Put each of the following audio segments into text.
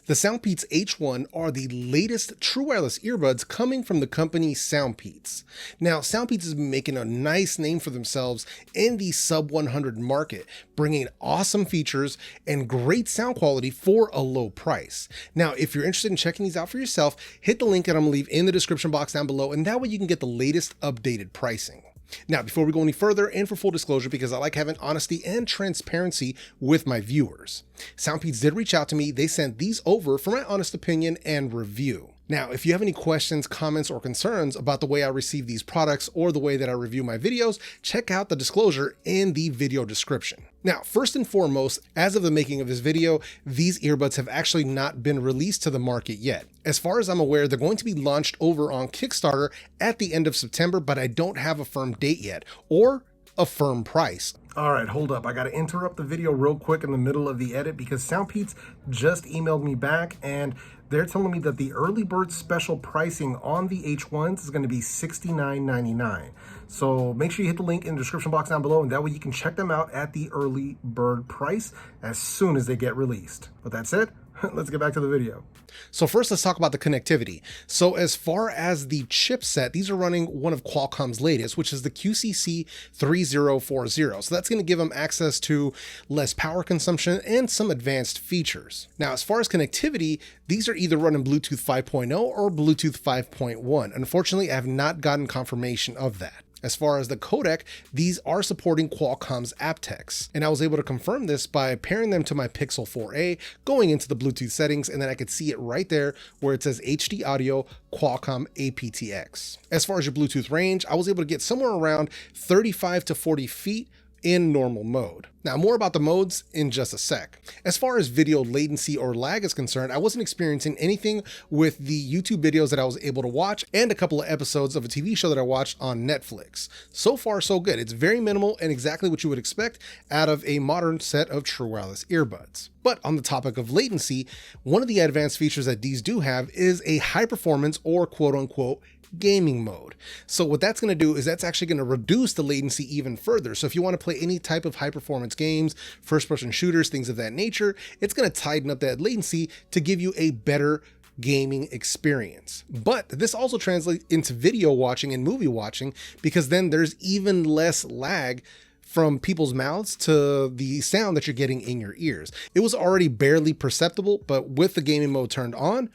The Soundpeats H1 are the latest true wireless earbuds coming from the company Soundpeats. Now, Soundpeats has been making a nice name for themselves in the sub 100 market, bringing awesome features and great sound quality for a low price. Now, if you're interested in checking these out for yourself, hit the link that I'm gonna leave in the description box down below, and that way you can get the latest updated pricing. Now, before we go any further, and for full disclosure, because I like having honesty and transparency with my viewers, Soundpeats did reach out to me. They sent these over for my honest opinion and review. Now, if you have any questions, comments, or concerns about the way I receive these products or the way that I review my videos, check out the disclosure in the video description. Now, first and foremost, as of the making of this video, these earbuds have actually not been released to the market yet. As far as I'm aware, they're going to be launched over on Kickstarter at the end of September, but I don't have a firm date yet or a firm price. All right, hold up. I got to interrupt the video real quick in the middle of the edit because Soundpeats just emailed me back and they're telling me that the early bird special pricing on the H1s is going to be $69.99. So make sure you hit the link in the description box down below, and that way you can check them out at the early bird price as soon as they get released. But that said, let's get back to the video. So first, let's talk about the connectivity. So as far as the chipset, these are running one of Qualcomm's latest, which is the QCC 3040. So that's going to give them access to less power consumption and some advanced features. Now, as far as connectivity, these are either running Bluetooth 5.0 or Bluetooth 5.1. Unfortunately, I have not gotten confirmation of that. As far as the codec, these are supporting Qualcomm's aptX, and I was able to confirm this by pairing them to my Pixel 4a, going into the Bluetooth settings, and then I could see it right there where it says HD Audio Qualcomm aptX. As far as your Bluetooth range, I was able to get somewhere around 35 to 40 feet in normal mode. Now, more about the modes in just a sec. As far as video latency or lag is concerned, I wasn't experiencing anything with the YouTube videos that I was able to watch and a couple of episodes of a TV show that I watched on Netflix. So far, so good. It's very minimal and exactly what you would expect out of a modern set of true wireless earbuds. But on the topic of latency, one of the advanced features that these do have is a high performance or quote unquote gaming mode. So what that's going to do is that's actually going to reduce the latency even further. So if you want to play any type of high performance games, first person shooters, things of that nature, it's going to tighten up that latency to give you a better gaming experience. But this also translates into video watching and movie watching, because then there's even less lag from people's mouths to the sound that you're getting in your ears. It was already barely perceptible, but with the gaming mode turned on,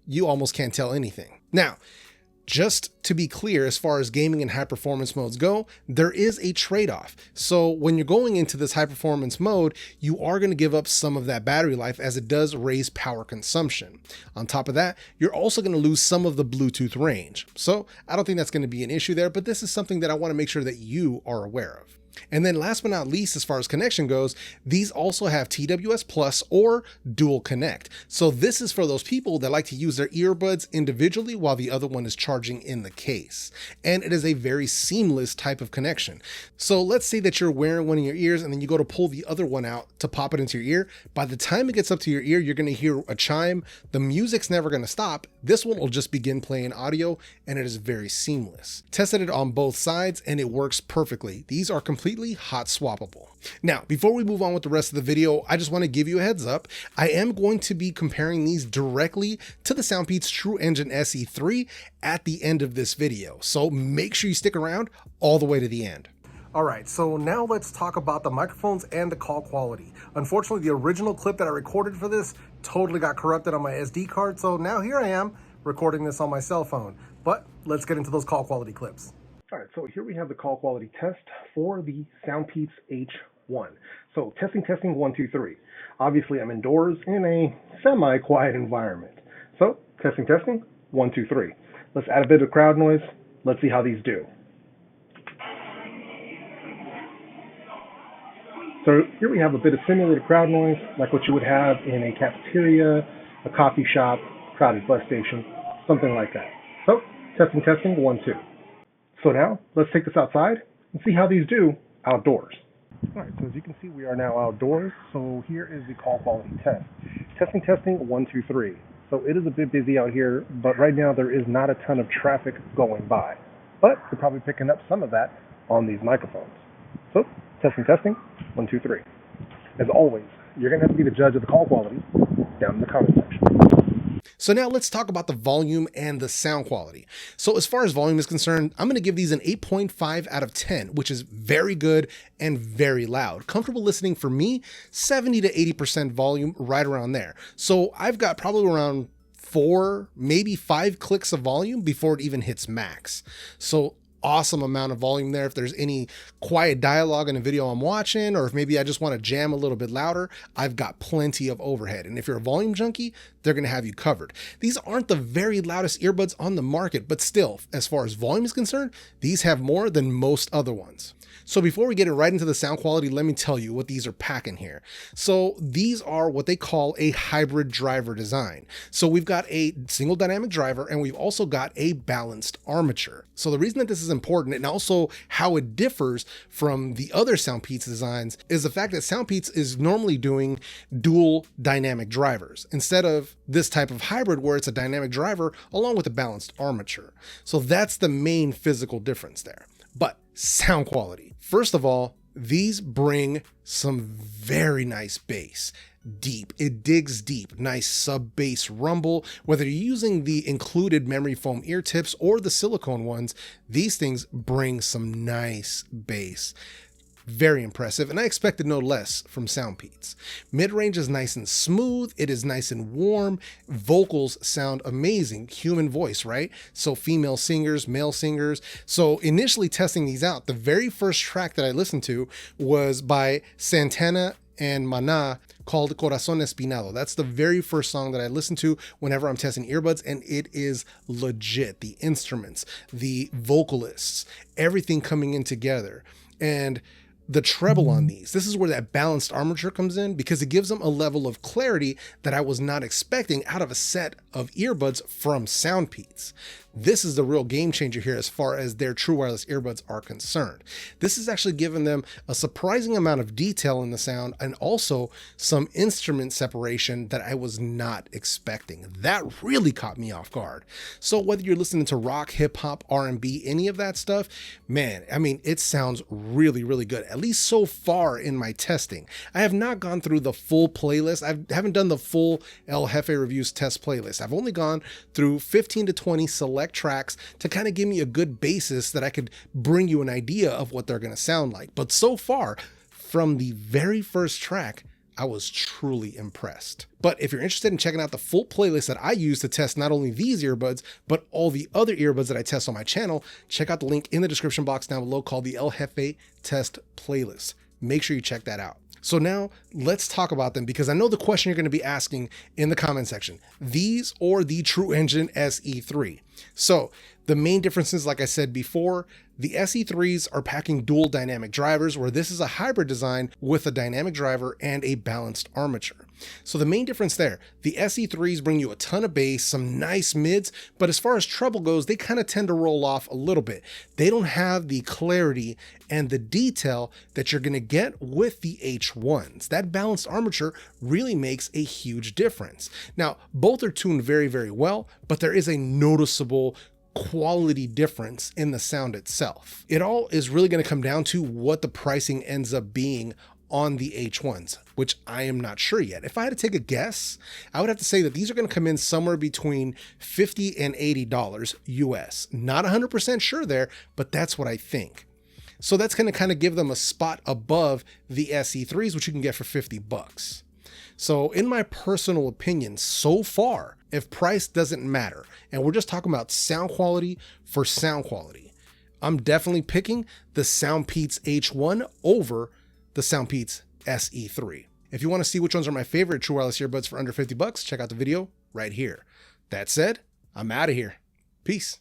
you almost can't tell anything. Now, just to be clear, as far as gaming and high performance modes go, there is a trade-off. So when you're going into this high performance mode, you are going to give up some of that battery life as it does raise power consumption. On top of that, you're also going to lose some of the Bluetooth range. So I don't think that's going to be an issue there, but this is something that I want to make sure that you are aware of. And then last but not least, as far as connection goes, these also have TWS Plus or Dual Connect. So this is for those people that like to use their earbuds individually while the other one is charging in the case. And it is a very seamless type of connection. So let's say that you're wearing one in your ears and then you go to pull the other one out to pop it into your ear. By the time it gets up to your ear, you're going to hear a chime. The music's never going to stop. This one will just begin playing audio, and it is very seamless. Tested it on both sides and it works perfectly. These are completely hot swappable. Now, before we move on with the rest of the video, I just want to give you a heads up. I am going to be comparing these directly to the Soundpeats Truengine SE3 at the end of this video. So make sure you stick around all the way to the end. All right, so now let's talk about the microphones and the call quality. Unfortunately, the original clip that I recorded for this totally got corrupted on my SD card, so now here I am recording this on my cell phone. But let's get into those call quality clips. All right, so here we have the call quality test for the Soundpeats H1. So testing, 1, 2, 3. Obviously, I'm indoors in a semi-quiet environment. So testing, 1, 2, 3. Let's add a bit of crowd noise. Let's see how these do. So here we have a bit of simulated crowd noise, like what you would have in a cafeteria, a coffee shop, crowded bus station, something like that. So testing, 1, 2. So now let's take this outside and see how these do outdoors. All right, so as you can see, we are now outdoors. So here is the call quality test. Testing, 1, 2, 3. So it is a bit busy out here, but right now there is not a ton of traffic going by. But you're probably picking up some of that on these microphones. So testing, 1, 2, 3. As always, you're going to have to be the judge of the call quality down in the comment section. So now let's talk about the volume and the sound quality. So as far as volume is concerned, I'm going to give these an 8.5 out of 10, which is very good and very loud. Comfortable listening for me, 70 to 80% volume, right around there. So I've got probably around 4, maybe 5 clicks of volume before it even hits max. So awesome amount of volume there. If there's any quiet dialogue in a video I'm watching, or if maybe I just want to jam a little bit louder, I've got plenty of overhead. And if you're a volume junkie, they're going to have you covered. These aren't the very loudest earbuds on the market, but still, as far as volume is concerned, these have more than most other ones. So before we get right into the sound quality, let me tell you what these are packing here. So these are what they call a hybrid driver design. So we've got a single dynamic driver and we've also got a balanced armature. So the reason that this is important, and also how it differs from the other Soundpeats designs, is the fact that Soundpeats is normally doing dual dynamic drivers instead of this type of hybrid where it's a dynamic driver along with a balanced armature. So that's the main physical difference there. But sound quality. First of all, these bring some very nice bass. Deep. It digs deep. Nice sub bass rumble. Whether you're using the included memory foam ear tips or the silicone ones, these things bring some nice bass. Very impressive, and I expected no less from Soundpeats. Mid-range is nice and smooth, it is nice and warm, vocals sound amazing, human voice, right? So female singers, male singers. So initially testing these out, the very first track that I listened to was by Santana and Maná called Corazón Espinado. That's the very first song that I listen to whenever I'm testing earbuds, and it is legit. The instruments, the vocalists, everything coming in together. And the treble on these, this is where that balanced armature comes in, because it gives them a level of clarity that I was not expecting out of a set of earbuds from Soundpeats. This is the real game changer here as far as their true wireless earbuds are concerned. This has actually given them a surprising amount of detail in the sound and also some instrument separation that I was not expecting. That really caught me off guard. So whether you're listening to rock, hip hop, R&B, any of that stuff, man, I mean, it sounds really, really good, at least so far in my testing. I have not gone through the full playlist. I haven't done the full El Jefe Reviews test playlist. I've only gone through 15 to 20 select tracks to kind of give me a good basis that I could bring you an idea of what they're going to sound like. But so far, from the very first track, I was truly impressed. But if you're interested in checking out the full playlist that I use to test not only these earbuds, but all the other earbuds that I test on my channel, check out the link in the description box down below called the El Jefe Test Playlist. Make sure you check that out. So now let's talk about them, because I know the question you're going to be asking in the comment section, these or the Truengine SE3. So the main differences, like I said before, the SE3s are packing dual dynamic drivers, where this is a hybrid design with a dynamic driver and a balanced armature. So the main difference there, the SE3s bring you a ton of bass, some nice mids, but as far as treble goes, they kind of tend to roll off a little bit. They don't have the clarity and the detail that you're going to get with the H1s. That balanced armature really makes a huge difference. Now, both are tuned very, very well, but there is a noticeable quality difference in the sound itself. It all is really going to come down to what the pricing ends up being on the H1s, which I am not sure yet. If I had to take a guess, I would have to say that these are going to come in somewhere between $50 and $80 US. Not 100% sure there, but that's what I think. So that's going to kind of give them a spot above the SE3s, which you can get for 50 bucks. So in my personal opinion, so far, if price doesn't matter, and we're just talking about sound quality for sound quality, I'm definitely picking the Soundpeats H1 over the Soundpeats SE3. If you want to see which ones are my favorite true wireless earbuds for under 50 bucks, check out the video right here. That said, I'm out of here. Peace.